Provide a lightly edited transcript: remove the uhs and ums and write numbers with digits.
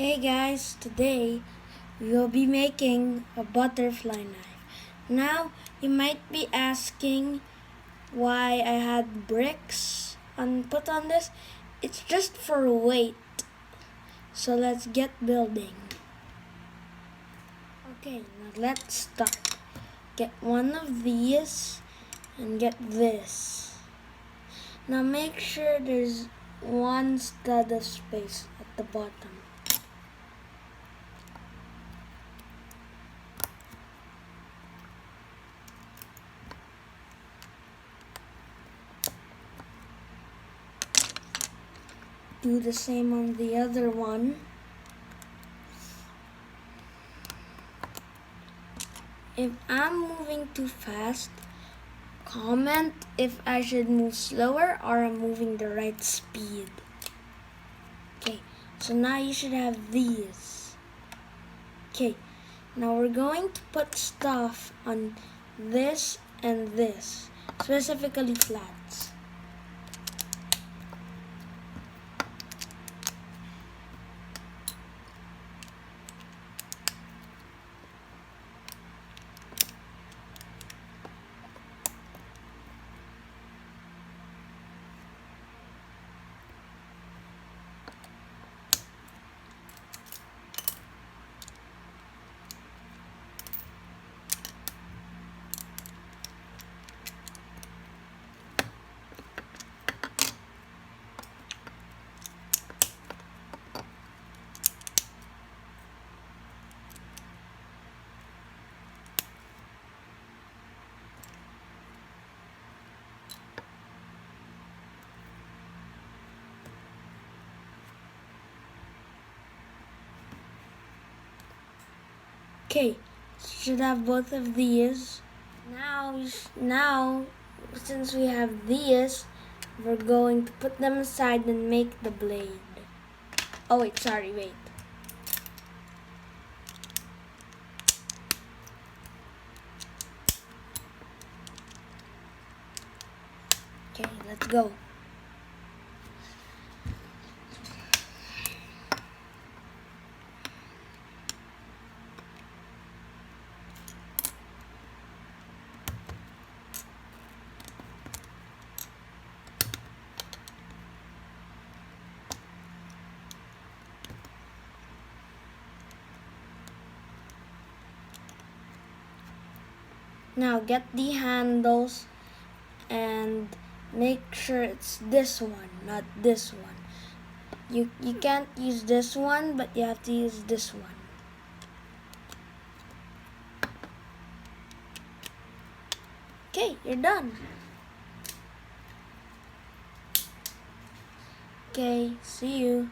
Hey guys, today we will be making a butterfly knife. Now, you might be asking why I had bricks put on this. It's just for weight. So let's get building. Okay, now let's start. Get one of these and get this. Now make sure there's one stud of space at the bottom. Do the same on the other one. If I'm moving too fast, comment if I should move slower or I'm moving the right speed. Okay, so now you should have these. Okay, now we're going to put stuff on this and this, specifically flats. Okay, should have both of these. Now, since we have these, we're going to put them aside and make the blade. Oh wait, sorry, wait. Okay, let's go. Now get the handles and make sure it's this one, not this one. You can't use this one, but you have to use this one. Okay, you're done. Okay, see you.